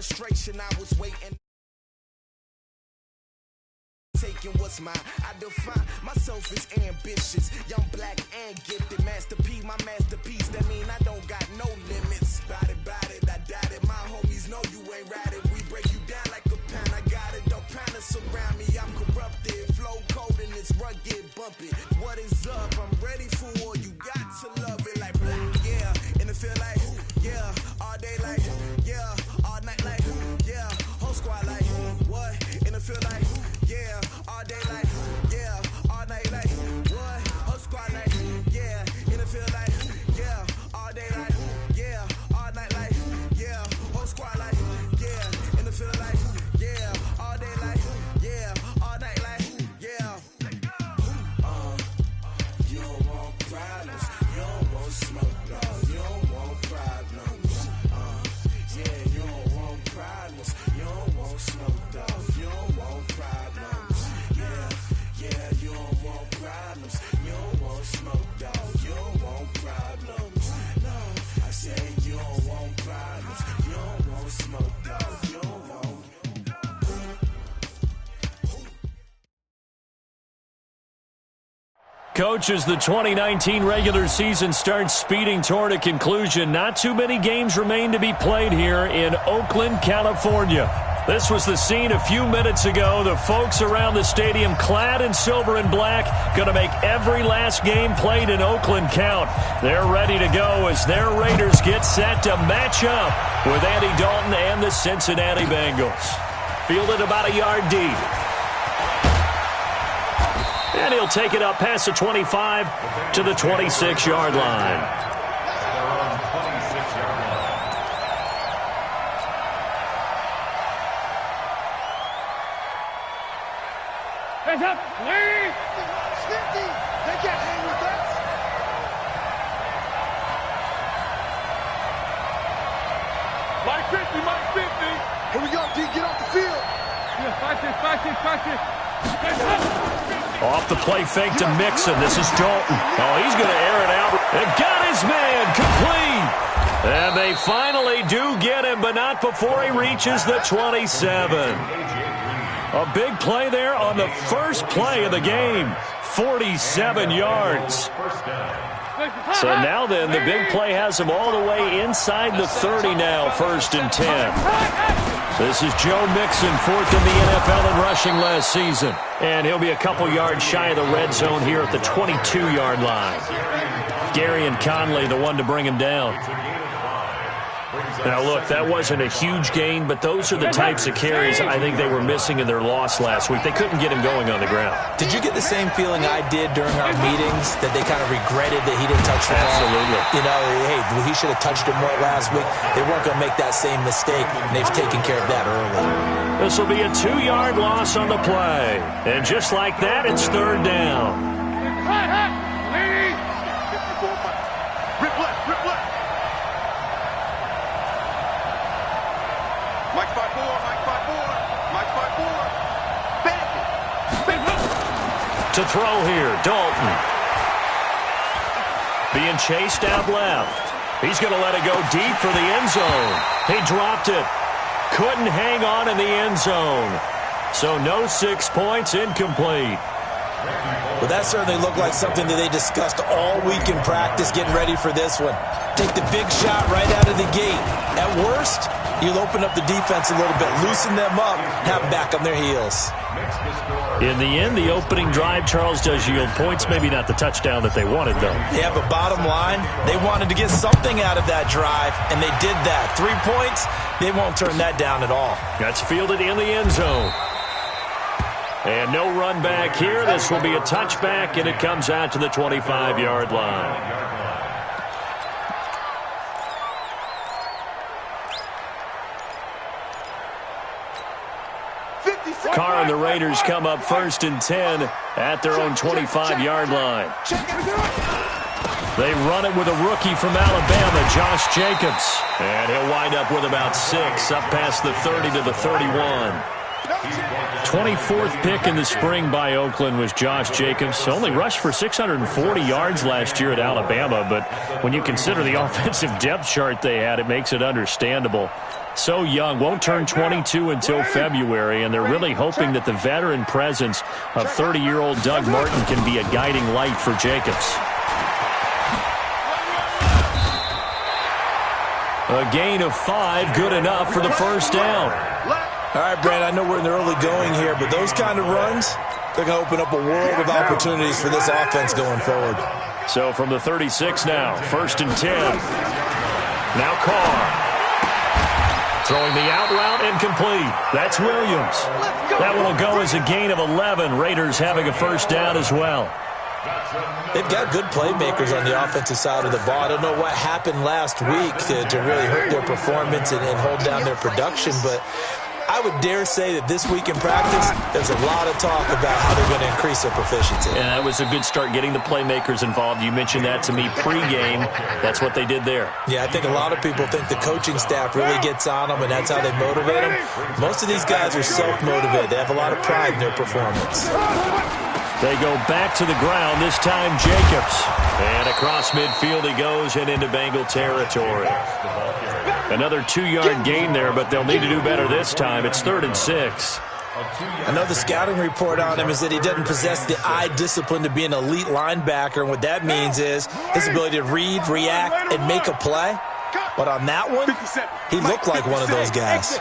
frustration, I was waiting. Taking what's mine, I define myself as ambitious, young, black, and gifted. Master P, my masterpiece. That mean I don't got no limits. Bout it, I doubt it. My homies know you ain't ride it. We break you down like a pound. I got it, don't panic surround me. I'm corrupted, flow cold and it's rugged, bumpy. What is up? I'm ready for war. You got to love it like black, yeah. And it feel like, yeah. All day like, yeah. All night like, yeah. Whole squad like, what? And it feel like, yeah. All day like, yeah, all night like, what? Whole squad like, yeah, and it feel like, yeah, all day like, yeah, all night like, yeah, whole squad like, yeah, and it feel like, yeah, all day like, yeah, all night like, yeah. You don't want problems, you don't want smoke, dog, you don't want problems. Yeah, you don't want problems, you don't want smoke, dog, you don't want problems. Yeah, you don't want problems. You don't want smoke, dog. You don't want problems. No, I say you don't want problems. You don't want smoke, dog. You don't want. Coach, as the 2019 regular season starts speeding toward a conclusion, not too many games remain to be played here in Oakland, California. This was the scene a few minutes ago. The folks around the stadium clad in silver and black going to make every last game played in Oakland count. They're ready to go as their Raiders get set to match up with Andy Dalton and the Cincinnati Bengals. Fielded about a yard deep. And he'll take it up past the 25 to the 26-yard line. Hands up, Lee! 50! They can't hang with us! Mike 50, Mike 50! Here we go, D, get off the field! Yeah, fight it! Hands up! Off the play fake to Mixon. This is Dalton. Oh, he's going to air it out. And got his man complete. And they finally do get him, but not before he reaches the 27. A big play there on the first play of the game. 47 yards. So now then, the big play has him all the way inside the 30 now, 1st and 10. This is Joe Mixon, 4th in the NFL in rushing last season. And he'll be a couple yards shy of the red zone here at the 22-yard line. Gary and Conley, the one to bring him down. Now, look, that wasn't a huge gain, but those are the types of carries I think they were missing in their loss last week. They couldn't get him going on the ground. Did you get the same feeling I did during our meetings, that they kind of regretted that he didn't touch the ball? Absolutely. You know, hey, he should have touched it more last week. They weren't going to make that same mistake, and they've taken care of that early. This will be a 2-yard loss on the play. And just like that, it's 3rd down. Rip left. Mike 5-4. To throw here, Dalton. Being chased out left. He's going to let it go deep for the end zone. He dropped it. Couldn't hang on in the end zone. So no 6 points, incomplete. Well, that certainly looked like something that they discussed all week in practice getting ready for this one. Take the big shot right out of the gate. At worst, you'll open up the defense a little bit, loosen them up, have them back on their heels. In the end, the opening drive, Charles, does yield points. Maybe not the touchdown that they wanted, though. Yeah, but bottom line, they wanted to get something out of that drive, and they did that. 3 points, they won't turn that down at all. That's fielded in the end zone. And no run back here. This will be a touchback, and it comes out to the 25-yard line. Carr and the Raiders come up 1st and 10 at their own 25-yard line. They run it with a rookie from Alabama, Josh Jacobs. And he'll wind up with about 6, up past the 30 to the 31. 24th pick in the spring by Oakland was Josh Jacobs. Only rushed for 640 yards last year at Alabama, but when you consider the offensive depth chart they had, it makes it understandable. So young, won't turn 22 until February, and they're really hoping that the veteran presence of 30-year-old Doug Martin can be a guiding light for Jacobs. A gain of 5, good enough for the first down. All right, Brand, I know we're in the early going here, but those kind of runs, they're going to open up a world of opportunities for this offense going forward. So from the 36 now, 1st and 10. Now Carr. Throwing the out route incomplete. That's Williams. That one will go as a gain of 11. Raiders having a first down as well. They've got good playmakers on the offensive side of the ball. I don't know what happened last week to really hurt their performance and hold down their production, but I would dare say that this week in practice, there's a lot of talk about how they're going to increase their proficiency. And that was a good start, getting the playmakers involved. You mentioned that to me pregame. That's what they did there. Yeah, I think a lot of people think the coaching staff really gets on them, and that's how they motivate them. Most of these guys are self-motivated. They have a lot of pride in their performance. They go back to the ground, this time Jacobs. And across midfield he goes and into Bengal territory. Another 2-yard gain there, but they'll need to do better this time. It's 3rd and 6. I know the scouting report on him is that he doesn't possess the eye discipline to be an elite linebacker, and what that means is his ability to read, react, and make a play. But on that one, he looked like one of those guys.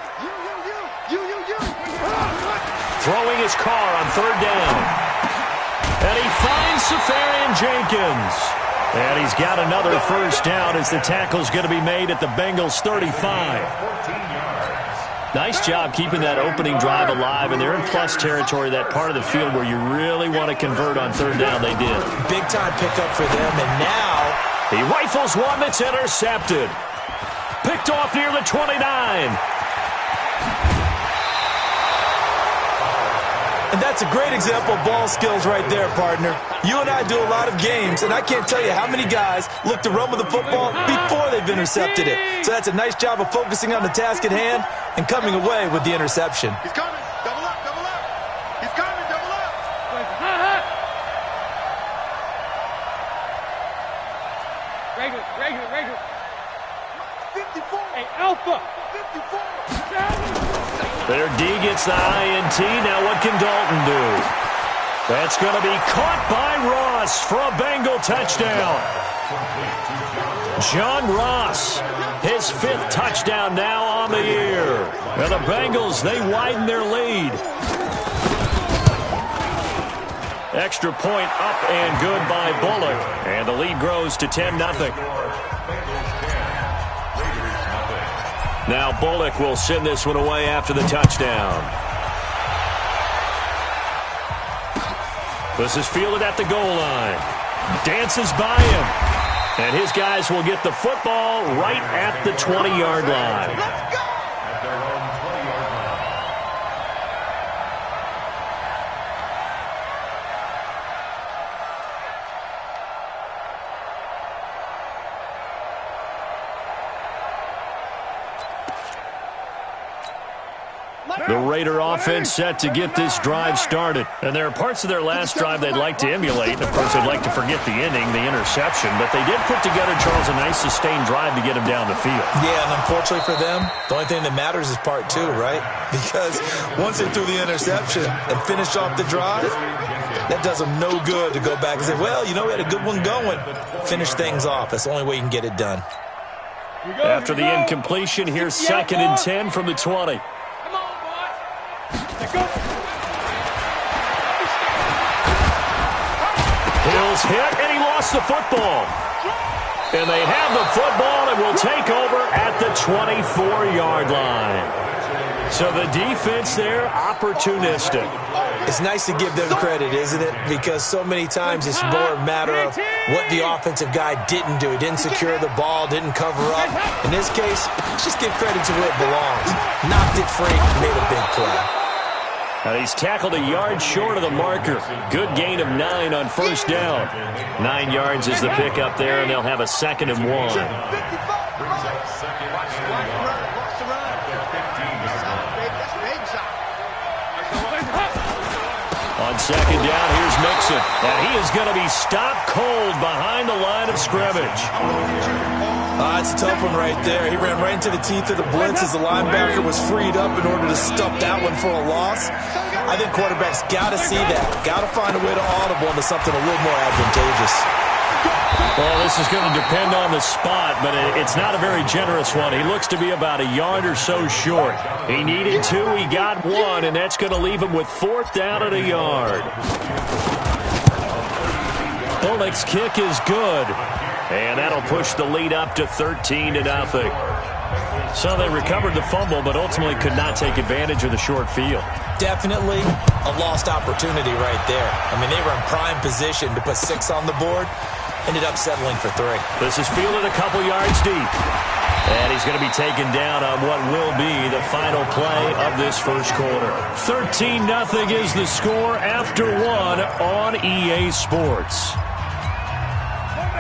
Throwing his car on 3rd down. And he finds Safarian Jenkins. And he's got another first down as the tackle's going to be made at the Bengals 35. Nice job keeping that opening drive alive, and they're in plus territory, that part of the field where you really want to convert on 3rd down. They did. Big-time pickup for them, and now he rifles one that's intercepted. Picked off near the 29. And that's a great example of ball skills right there, partner. You and I do a lot of games, and I can't tell you how many guys look to run with the football before they've intercepted it. So that's a nice job of focusing on the task at hand and coming away with the interception. He's coming. Double up, double up. He's coming, double up. Regular. 54. Hey, Alpha. 54. Their D gets the INT. Now what can Dalton do? That's going to be caught by Ross for a Bengal touchdown. John Ross, his 5th touchdown now on the year. And the Bengals, they widen their lead. Extra point up and good by Bullock. And the lead grows to 10-0. Now Bullock will send this one away after the touchdown. This is fielded at the goal line. Dances by him. And his guys will get the football right at the 20-yard line. Let's go! The Raider offense set to get this drive started. And there are parts of their last drive they'd like to emulate. And, of course, they'd like to forget the ending, the interception. But they did put together, Charles, a nice sustained drive to get him down the field. Yeah, and unfortunately for them, the only thing that matters is part 2, right? Because once they threw the interception and finished off the drive, that does them no good to go back and say, well, you know, we had a good one going. Finish things off. That's the only way you can get it done. After the incompletion, here's 2nd and 10 from the 20. Hill's hit, and he lost the football. And they have the football and will take over at the 24-yard line. So the defense there, opportunistic. It's nice to give them credit, isn't it? Because so many times it's more a matter of what the offensive guy didn't do. He didn't secure the ball, didn't cover up. In this case, let's just give credit to where it belongs. Knocked it free, made a big play. And he's tackled a yard short of the marker. Good gain of 9 on first down. 9 yards is the pickup there, and they'll have a 2nd and 1. second down. Here's Mixon. And he is going to be stopped cold behind the line of scrimmage. It's a tough one right there. He ran right into the teeth of the blitz as the linebacker was freed up in order to stop that one for a loss. I think quarterbacks got to see that. Got to find a way to audible into something a little more advantageous. Well, this is going to depend on the spot, but it's not a very generous one. He looks to be about a yard or so short. He needed 2, he got 1, and that's going to leave him with 4th down and a yard. Bullock's kick is good, and that'll push the lead up to 13-0. So they recovered the fumble, but ultimately could not take advantage of the short field. Definitely a lost opportunity right there. I mean, they were in prime position to put 6 on the board. Ended up settling for 3. This is fielded a couple yards deep. And he's going to be taken down on what will be the final play of this first quarter. 13-0 is the score after 1 on EA Sports.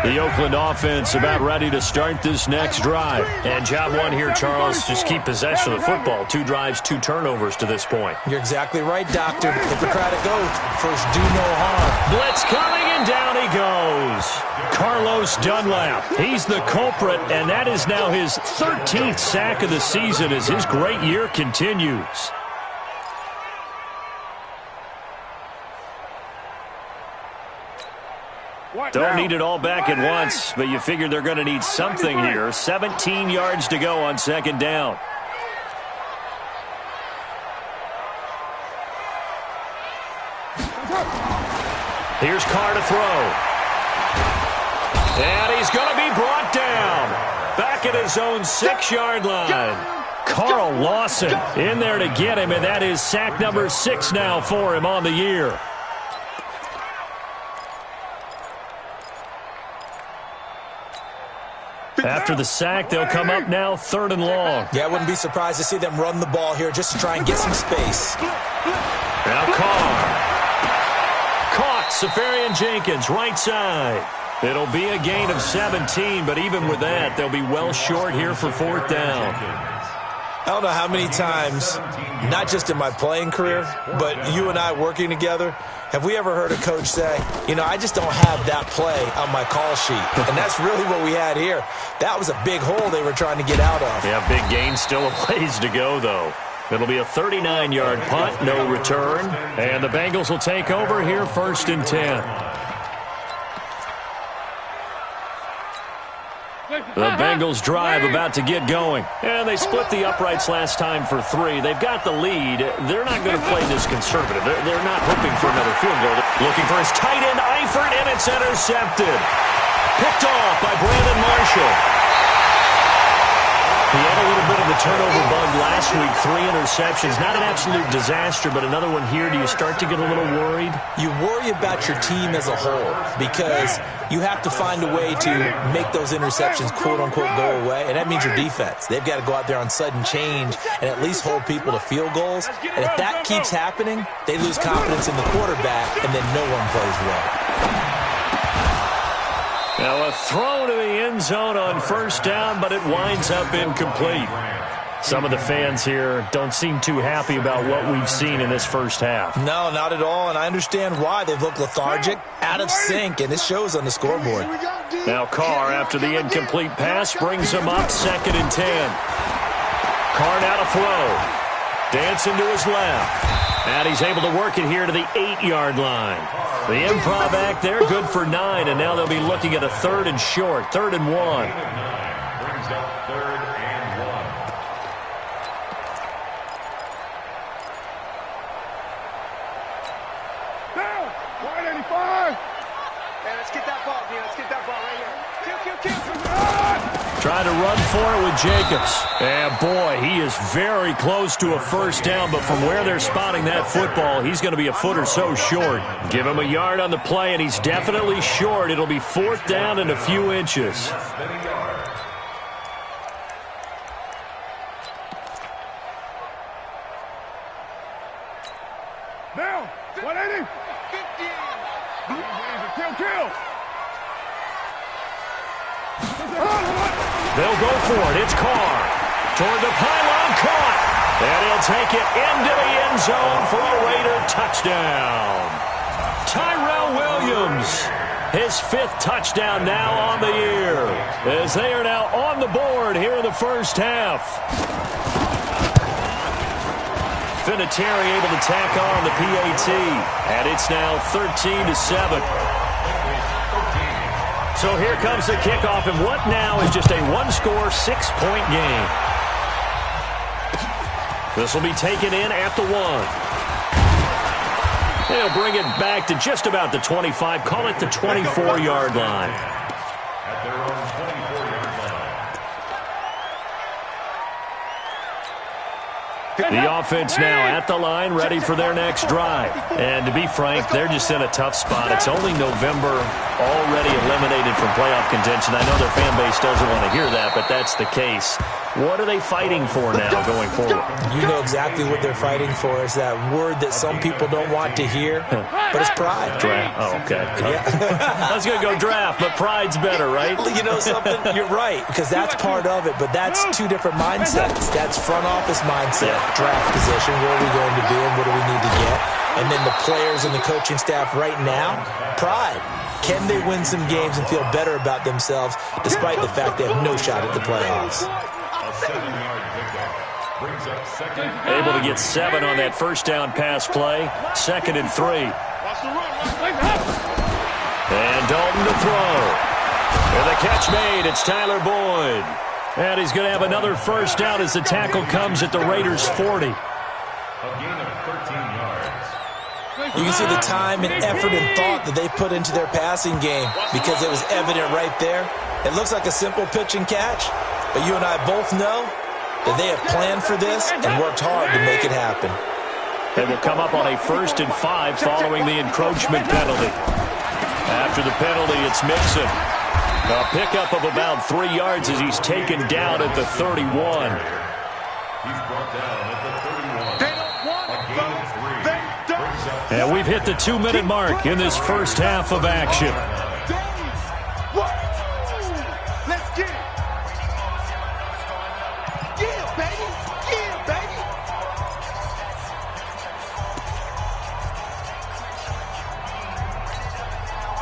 The Oakland offense about ready to start this next drive. And job 1 here, Charles, just keep possession of the football. 2 drives, 2 turnovers to this point. You're exactly right, Doctor. Hippocratic oath. First, do no harm. Blitz coming, and down he goes. Carlos Dunlap. He's the culprit, and that is now his 13th sack of the season as his great year continues. Don't need it all back at once, but you figure they're going to need something here. 17 yards to go on second down. Here's Carr to throw. And he's going to be brought down. Back at his own 6-yard line. Carl Lawson in there to get him, and that is sack number 6 now for him on the year. After the sack, they'll come up now 3rd and long. Yeah, I wouldn't be surprised to see them run the ball here just to try and get some space. Now Carr. Caught. Safarian Jenkins, right side. It'll be a gain of 17, but even with that, they'll be well short here for 4th down. I don't know how many times, not just in my playing career, but you and I working together, have we ever heard a coach say, you know, I just don't have that play on my call sheet. And that's really what we had here. That was a big hole they were trying to get out of. Yeah, big gain, still a ways to go, though. It'll be a 39-yard punt, no return. And the Bengals will take over here 1st and 10. The Bengals drive about to get going. And they split the uprights last time for 3. They've got the lead. They're not going to play this conservative. They're not hoping for another field goal. Looking for his tight end, Eifert, and it's intercepted. Picked off by Brandon Marshall. He had a little bit of the turnover bug last week, 3 interceptions. Not an absolute disaster, but another one here. Do you start to get a little worried? You worry about your team as a whole because you have to find a way to make those interceptions, quote-unquote, go away, and that means your defense. They've got to go out there on sudden change and at least hold people to field goals. And if that keeps happening, they lose confidence in the quarterback, and then no one plays well. Now a throw to the end zone on 1st down, but it winds up incomplete. Some of the fans here don't seem too happy about what we've seen in this first half. No, not at all, and I understand why. They've looked lethargic, out of sync, and it shows on the scoreboard. Now Carr, after the incomplete pass, brings him up 2nd and 10. Carr now to throw. Dancing to his left. And he's able to work it here to the 8-yard line. The improv act there, good for 9, and now they'll be looking at a 3rd and short, 3rd and 1. Brings up 3rd and 1. Down, 185. Hey, let's get that ball, dude. Let's get that ball right here. Kill. Trying to run for it with Jacobs. And boy, he is very close to a 1st down, but from where they're spotting that football, he's going to be a foot or so short. Give him a yard on the play, and he's definitely short. It'll be 4th down and a few inches. Down, 180. 50. Kill. They'll go for it. It's Carr. Toward the pylon, caught. And he'll take it into the end zone for a Raider touchdown. Tyrell Williams. His 5th touchdown now on the year, as they are now on the board here in the first half. Vinatieri able to tack on the PAT, and it's now 13-7. So here comes the kickoff, and what now is just a one-score, 6-point game. This will be taken in at the 1. They'll bring it back to just about the 25, call it the 24-yard line. At their own 24-yard line. The offense now at the line, ready for their next drive. And to be frank, they're just in a tough spot. It's only November, already eliminated from playoff contention. I know their fan base doesn't want to hear that, but that's the case. What are they fighting for now going forward? You know exactly what they're fighting for. Is that word that some people don't want to hear, but it's pride. Draft. Oh, okay. Yeah. I was going to go draft, but pride's better, right? You know something? You're right, because that's part of it, but that's two different mindsets. That's front office mindset, draft position, where are we going to be and what do we need to get? And then the players and the coaching staff right now, pride. Can they win some games and feel better about themselves despite the fact they have no shot at the playoffs? Able to get 7 on that first down pass play. 2nd and 3. And Dalton to throw. And the catch made. It's Tyler Boyd. And he's going to have another first down as the tackle comes at the Raiders' 40. A gain of 13 yards. You can see the time and effort and thought that they put into their passing game because it was evident right there. It looks like a simple pitch and catch, but you and I both know that they have planned for this and worked hard to make it happen. They will come up on a 1st and 5 following the encroachment penalty. After the penalty, it's Mixon. A pickup of about 3 yards as he's taken down at the 31. He's brought down at the 31. They don't want it, folks. They don't. And we've hit the 2-minute mark in this first half of action. What? Let's get it. Yeah, baby. Yeah, baby.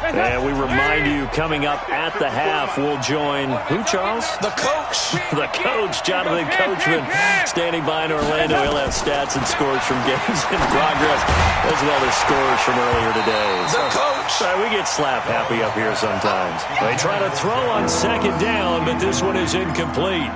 And we remind you, coming up at the half, we'll join, who, Charles? The coach. The coach, Jonathan Coachman, standing by in Orlando. He'll have stats and scores from games in progress, as well as scores from earlier today. The coach. We get slap happy up here sometimes. They try to throw on 2nd down, but this one is incomplete.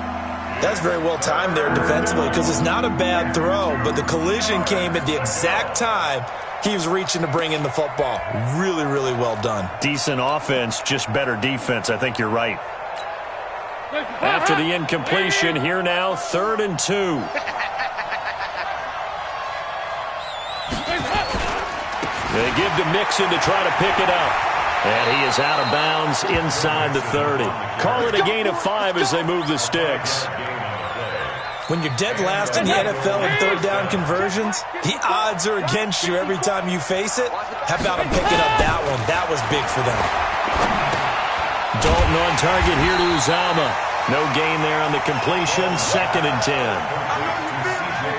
That's very well timed there defensively because it's not a bad throw, but the collision came at the exact time he was reaching to bring in the football. Really, really well done. Decent offense, just better defense. I think you're right. After the incompletion, here now, 3rd and 2. They give to Mixon to try to pick it up. And he is out of bounds inside the 30. Call it a gain of 5 as they move the sticks. When you're dead last in the NFL in 3rd down conversions, the odds are against you every time you face it. How about him picking up that one? That was big for them. Dalton on target here to Uzama. No gain there on the completion. 2nd and 10.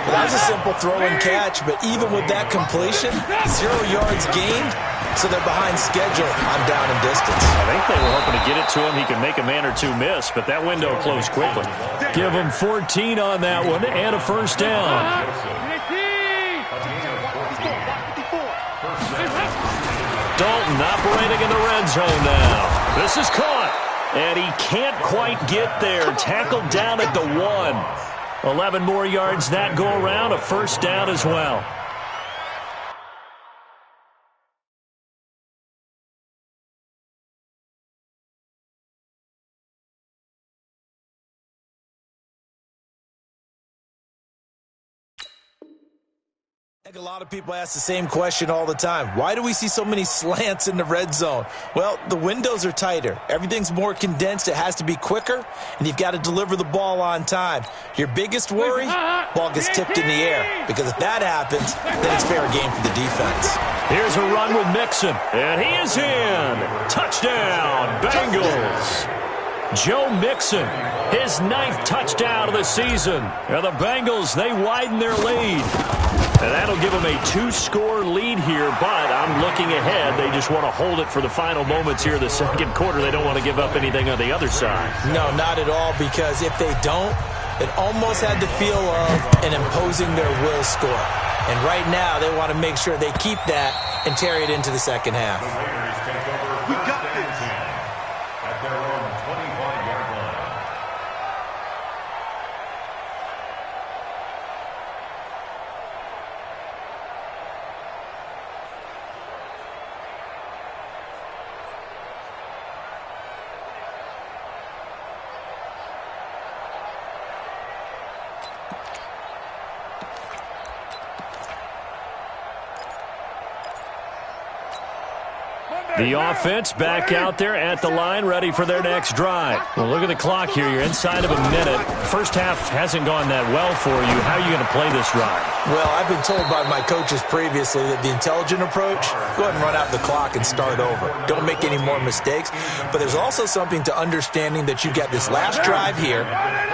Well, that was a simple throw and catch, but even with that completion, 0 yards gained, so they're behind schedule on down and distance. I think they were hoping to get it to him. He could make a man or two miss, but that window closed quickly. Give him 14 on that one and a first down. Dalton operating in the red zone now. This is caught, and he can't quite get there. Tackled down at the 1. 11 more yards that go around, a first down as well. I think a lot of people ask the same question all the time. Why do we see so many slants in the red zone? Well, the windows are tighter. Everything's more condensed. It has to be quicker, and you've got to deliver the ball on time. Your biggest worry, ball gets tipped in the air, because if that happens, then it's fair game for the defense. Here's a run with Mixon, and he is in. Touchdown, Bengals. Joe Mixon, his 9th touchdown of the season. And the Bengals, they widen their lead. And that'll give them a 2-score lead here, but I'm looking ahead. They just want to hold it for the final moments here of the second quarter. They don't want to give up anything on the other side. No, not at all, because if they don't, it almost had the feel of an imposing their will score. And right now, they want to make sure they keep that and carry it into the second half. We got this. At their own 25-yard line. The offense back out there at the line, ready for their next drive. Well, look at the clock here. You're inside of a minute. First half hasn't gone that well for you. How are you going to play this drive? Well, I've been told by my coaches previously that the intelligent approach, go ahead and run out the clock and start over. Don't make any more mistakes. But there's also something to understanding that you get this last drive here.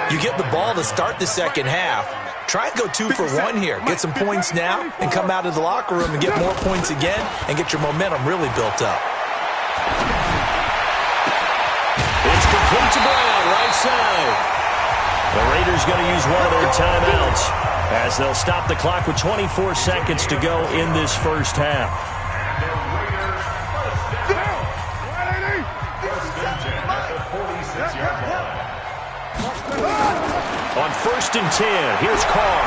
You get the ball to start the second half. Try and go 2 for 1 here. Get some points now and come out of the locker room and get more points again and get your momentum really built up. It's complete to Brown, right side. The Raiders going to use one of their timeouts as they'll stop the clock with 24 seconds to go in this first half. On 1st and 10, here's Carr.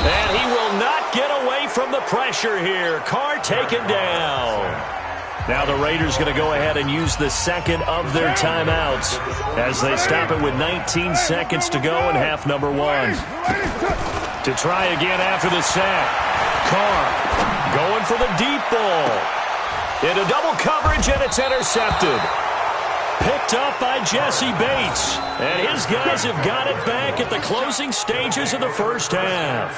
And he will not get away from the pressure here. Carr taken down. Now the Raiders going to go ahead and use the second of their timeouts as they stop it with 19 seconds to go in half number 1. To try again after the sack. Carr going for the deep ball. Into double coverage, and it's intercepted. Picked up by Jesse Bates. And his guys have got it back at the closing stages of the first half.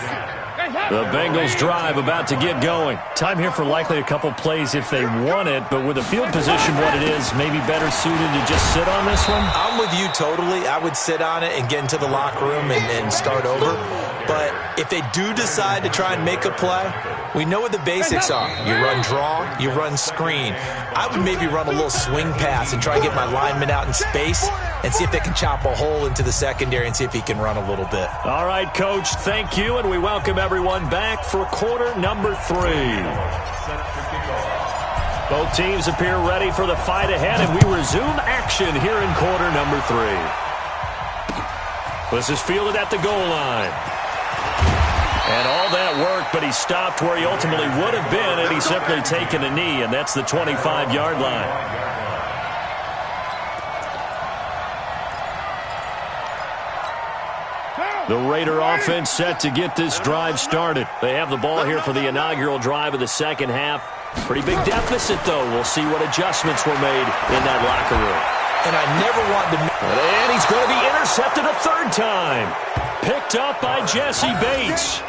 The Bengals drive about to get going. Time here for likely a couple plays if they want it, but with the field position what it is, maybe better suited to just sit on this one? I'm with you totally. I would sit on it and get into the locker room and start over. But if they do decide to try and make a play, we know what the basics are. You run draw, you run screen. I would maybe run a little swing pass and try and get my lineman out in space and see if they can chop a hole into the secondary and see if he can run a little bit. All right, Coach, thank you, and we welcome everyone back for quarter number 3. Both teams appear ready for the fight ahead, and we resume action here in quarter number 3. This is fielded at the goal line. And all that work, but he stopped where he ultimately would have been, and he's simply taken a knee, and that's the 25-yard line. The Raider offense set to get this drive started. They have the ball here for the inaugural drive of the second half. Pretty big deficit, though. We'll see what adjustments were made in that locker room. And I never want to... And he's going to be intercepted a third time. Picked up by Jesse Bates.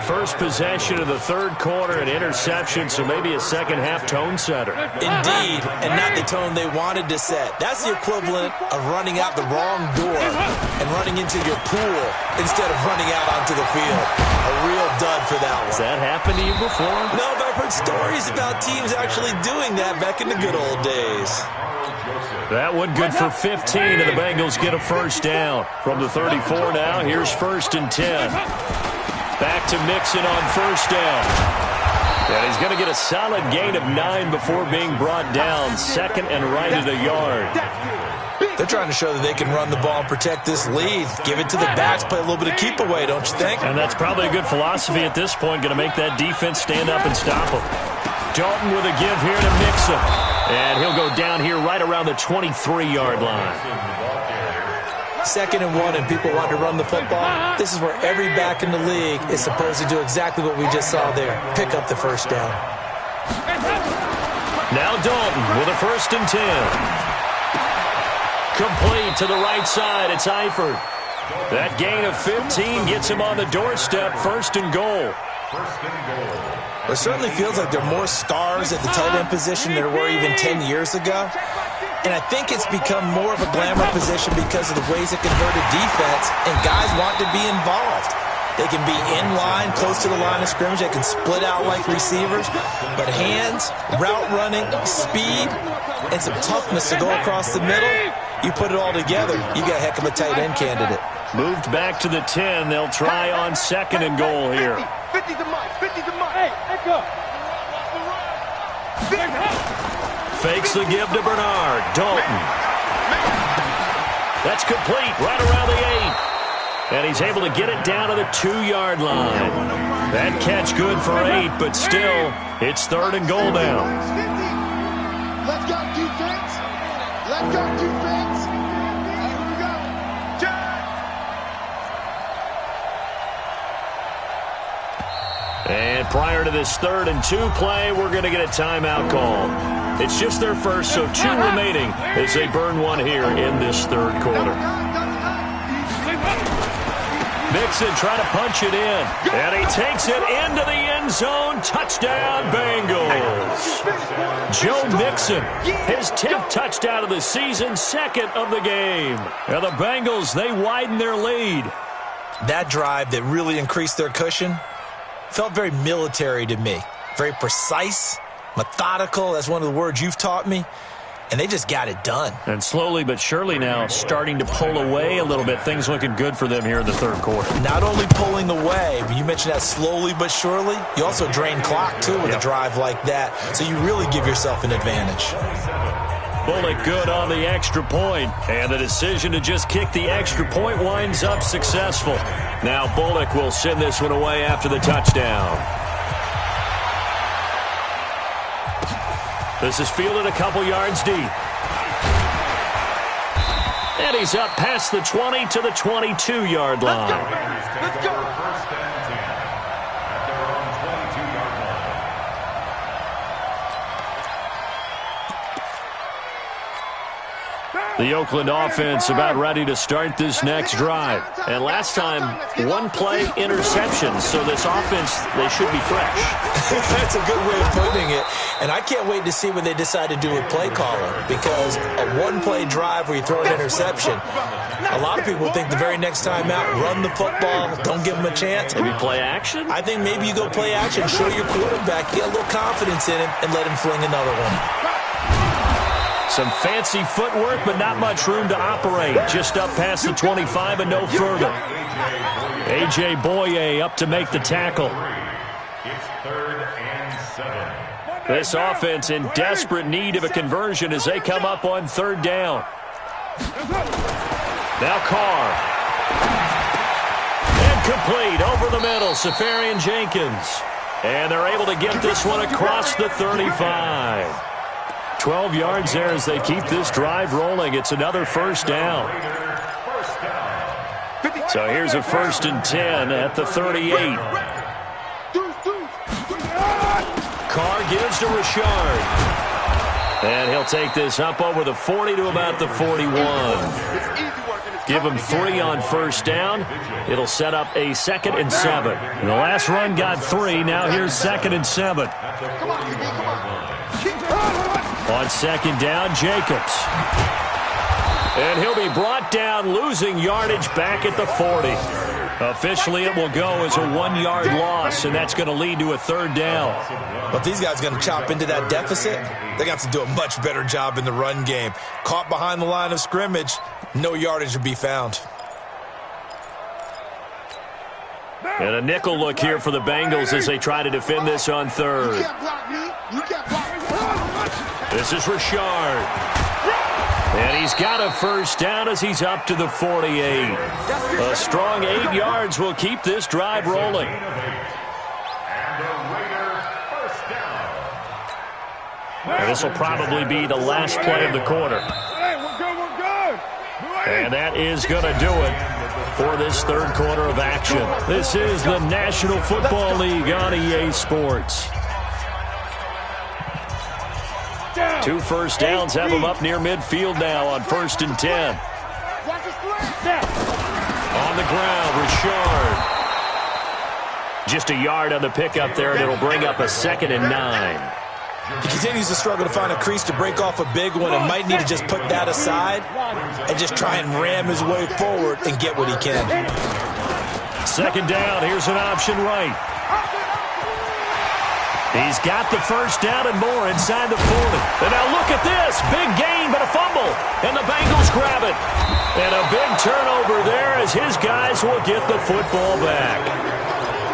First possession of the third quarter, an interception, so maybe a second-half tone setter. Indeed, and not the tone they wanted to set. That's the equivalent of running out the wrong door and running into your pool instead of running out onto the field. A real dud for that one. Has that happened to you before? No, but I've heard stories about teams actually doing that back in the good old days. That one good for 15, and the Bengals get a first down. From the 34 now, here's 1st and 10. Back to Mixon on first down. And he's going to get a solid gain of 9 before being brought down. Second and right at a yard. They're trying to show that they can run the ball and protect this lead. Give it to the backs, play a little bit of keep away, don't you think? And that's probably a good philosophy at this point. Going to make that defense stand up and stop them. Dalton with a give here to Mixon. And he'll go down here right around the 23-yard line. 2nd and 1, and people want to run the football. This is where every back in the league is supposed to do exactly what we just saw there. Pick up the first down. Now Dalton with a 1st and 10. Complete to the right side. It's Eifert. That gain of 15 gets him on the doorstep. 1st and goal. It certainly feels like there are more stars at the tight end position than there were even 10 years ago. And I think it's become more of a glamour position because of the ways it can hurt a defense, and guys want to be involved. They can be in line, close to the line of scrimmage. They can split out like receivers. But hands, route running, speed, and some toughness to go across the middle, you put it all together, you got a heck of a tight end candidate. Moved back to the 10. They'll try on 2nd and goal here. 50 to Mike. 50 to Mike. Hey, let's go. Fakes the give to Bernard. Dalton. That's complete right around the 8. And he's able to get it down to the 2-yard line. That catch good for 8, but still, it's 3rd and goal now. Let's go, defense. Let's go, defense. Here we go. And prior to this 3rd and 2 play, we're going to get a timeout call. It's just their first, so 2 remaining as they burn one here in this 3rd quarter. Mixon trying to punch it in, and he takes it into the end zone. Touchdown, Bengals. Joe Mixon, his 10th touchdown of the season, 2nd of the game. And the Bengals, they widen their lead. That drive that really increased their cushion felt very military to me. Very precise, methodical. That's one of the words you've taught me. And they just got it done. And slowly but surely now starting to pull away a little bit. Things looking good for them here in the 3rd quarter. Not only pulling away, but you mentioned that slowly but surely. You also drain clock, too, with a drive like that. So you really give yourself an advantage. Bullock good on the extra point. And the decision to just kick the extra point winds up successful. Now Bullock will send this one away after the touchdown. This is fielded a couple yards deep. And he's up past the 20 to the 22-yard line. Let's go. First and 10 at their own 22-yard line. The Oakland offense about ready to start this next drive. And last time, 1 play interception. So this offense, they should be fresh. That's a good way of putting it. And I can't wait to see what they decide to do with play calling. Because a 1-play drive where you throw an interception, a lot of people think the very next time out, run the football, don't give them a chance. Maybe play action? I think maybe you go play action, show your quarterback, get a little confidence in him, and let him fling another one. Some fancy footwork, but not much room to operate. Just up past the 25 and no further. A.J. Boye up to make the tackle. It's 3rd and 7. This offense in desperate need of a conversion as they come up on 3rd down. Now Carr. And complete over the middle, Safarian Jenkins. And they're able to get this one across the 35. 12 yards there as they keep this drive rolling. It's another 1st down. So here's a 1st and 10 at the 38. Carr gives to Richard. And he'll take this up over the 40 to about the 41. Give him 3 on 1st down. It'll set up a 2nd and 7. And the last run got 3. Now here's 2nd and 7. On 2nd down, Jacobs. And he'll be brought down, losing yardage back at the 40. Officially, it will go as a 1-yard loss, and that's going to lead to a 3rd down. Well, if these guys are going to chop into that deficit, they got to do a much better job in the run game. Caught behind the line of scrimmage, no yardage to be found. And a nickel look here for the Bengals as they try to defend this on 3rd. This is Richard. And he's got a 1st down as he's up to the 48. A strong 8 yards will keep this drive rolling. And this will probably be the last play of the quarter. And that is going to do it for this 3rd quarter of action. This is the National Football League on EA Sports. 2 1st downs have them up near midfield now on 1st and 10. On the ground, Richard. Just a yard on the pickup there, and it'll bring up a 2nd and 9. He continues to struggle to find a crease to break off a big one and might need to just put that aside and just try and ram his way forward and get what he can. Second down, here's an option right. He's got the first down and more inside the 40. And now look at this. Big gain, but a fumble. And the Bengals grab it. And a big turnover there as his guys will get the football back.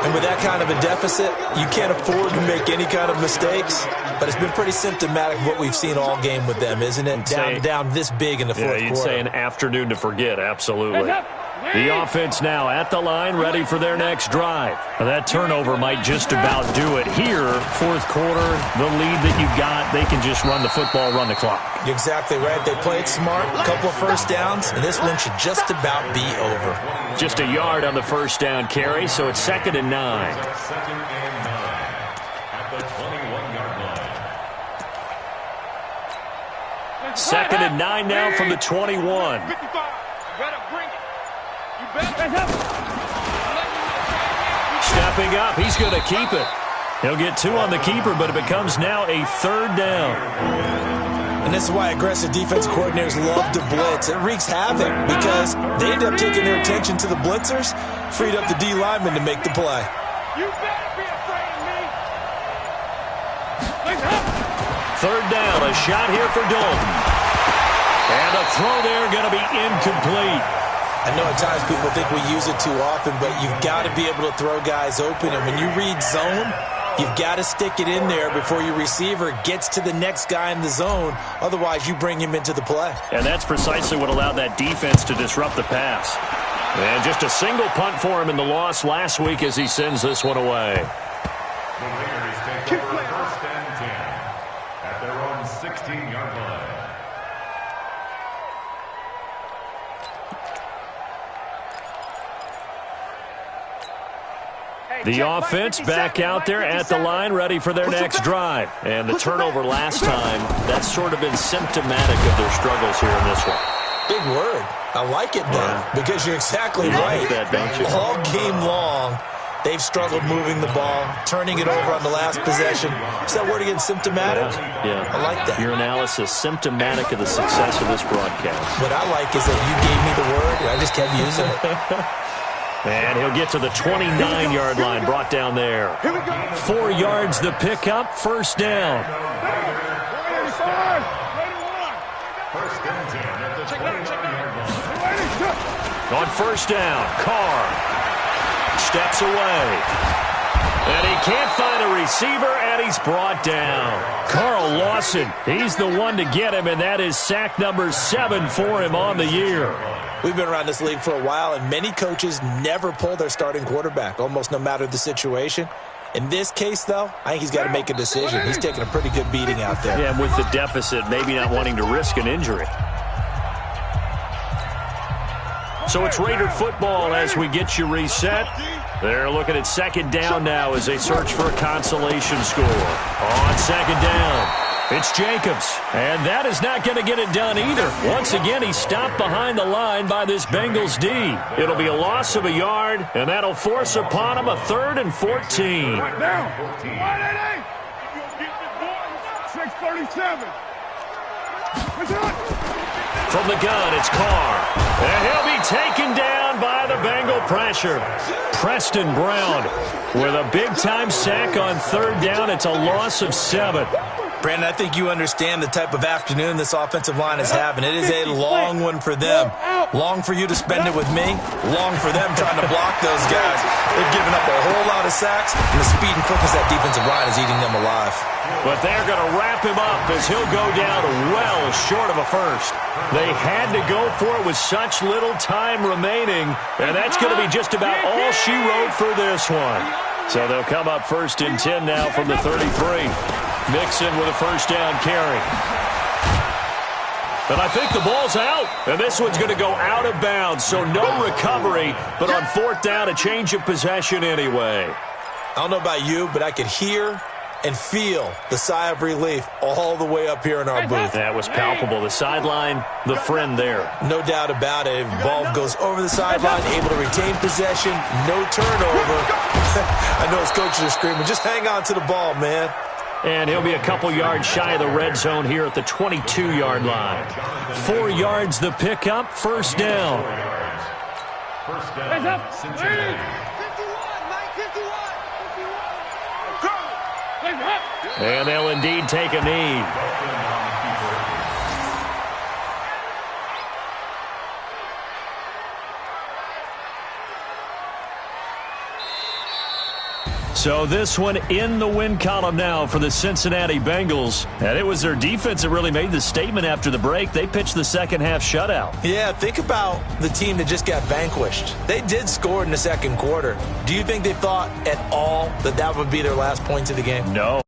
And with that kind of a deficit, you can't afford to make any kind of mistakes. But it's been pretty symptomatic of what we've seen all game with them, isn't it? Down this big in the fourth quarter. You'd say an afternoon to forget, absolutely. The offense now at the line, ready for their next drive. That turnover might just about do it here. Fourth quarter, the lead that you've got, they can just run the football, run the clock. You're exactly right. They played smart, a couple of first downs, and this one should just about be over. Just a yard on the first down carry, so it's 2nd and 9. Second and 9 at the 21-yard line. 2nd and 9 now from the 21. Stepping up, he's going to keep it. He'll get 2 on the keeper, but it becomes now a 3rd down. And this is why aggressive defensive coordinators love to blitz. It wreaks havoc because they end up taking their attention to the blitzers, freed up the D lineman to make the play. You better be afraid of me. 3rd down, a shot here for Dalton. And a throw there going to be incomplete. I know at times people think we use it too often, but you've got to be able to throw guys open. And when you read zone, you've got to stick it in there before your receiver gets to the next guy in the zone. Otherwise, you bring him into the play. And that's precisely what allowed that defense to disrupt the pass. And just a single punt for him in the loss last week as he sends this one away. The Raiders take over 1st and 10 at their own 16-yard line. The offense back out there at the line, ready for their next drive. And the turnover last time, that's sort of been symptomatic of their struggles here in this one. Big word. I like it, though, because you're exactly right. Like that, don't you? All game long, they've struggled moving the ball, turning it over on the last possession. Is that word again, symptomatic? Yeah. I like that. Your analysis, symptomatic of the success of this broadcast. What I like is that you gave me the word, and I just kept using it. And he'll get to the 29-yard line, brought down there. 4 yards the pickup, 1st down. First and 10 at the 29-yard line. On 1st down, Carr steps away. And he can't find a receiver, and he's brought down. Carl Lawson, he's the one to get him, and that is sack number 7 for him on the year. We've been around this league for a while, and many coaches never pull their starting quarterback, almost no matter the situation. In this case, though, I think he's got to make a decision. He's taking a pretty good beating out there. Yeah, and with the deficit, maybe not wanting to risk an injury. So it's Raider football as we get you reset. They're looking at 2nd down now as they search for a consolation score. On 2nd down, it's Jacobs. And that is not going to get it done either. Once again, he's stopped behind the line by this Bengals D. It'll be a loss of a yard, and that'll force upon him a 3rd and 14. Right now. 637. From the gun, it's Carr. And he'll be taken down by the Bengal pressure. Preston Brown with a big-time sack on 3rd down. It's a loss of 7. Brandon, I think you understand the type of afternoon this offensive line is having. It is a long one for them. Long for you to spend it with me. Long for them trying to block those guys. They've given up a whole lot of sacks, and the speed and quickness that defensive line is eating them alive. But they're going to wrap him up as he'll go down well short of a first. They had to go for it with such little time remaining, and that's going to be just about all she wrote for this one. So they'll come up 1st and 10 now from the 33. Mixon with a 1st down carry. And I think the ball's out. And this one's going to go out of bounds, so no recovery. But on 4th down, a change of possession anyway. I don't know about you, but I could hear and feel the sigh of relief all the way up here in our booth. That was palpable. The sideline, the friend there. No doubt about it. If the ball goes over the sideline, able to retain possession, no turnover. I know his coaches are screaming, just hang on to the ball, man. And he'll be a couple yards shy of the red zone here at the 22-yard line. 4 yards the pickup, first down. First down, Cincinnati. 51, And they'll indeed take a knee. So this one in the win column now for the Cincinnati Bengals. And it was their defense that really made the statement after the break. They pitched the second half shutout. Yeah, think about the team that just got vanquished. They did score in the second quarter. Do you think they thought at all that that would be their last points of the game? No.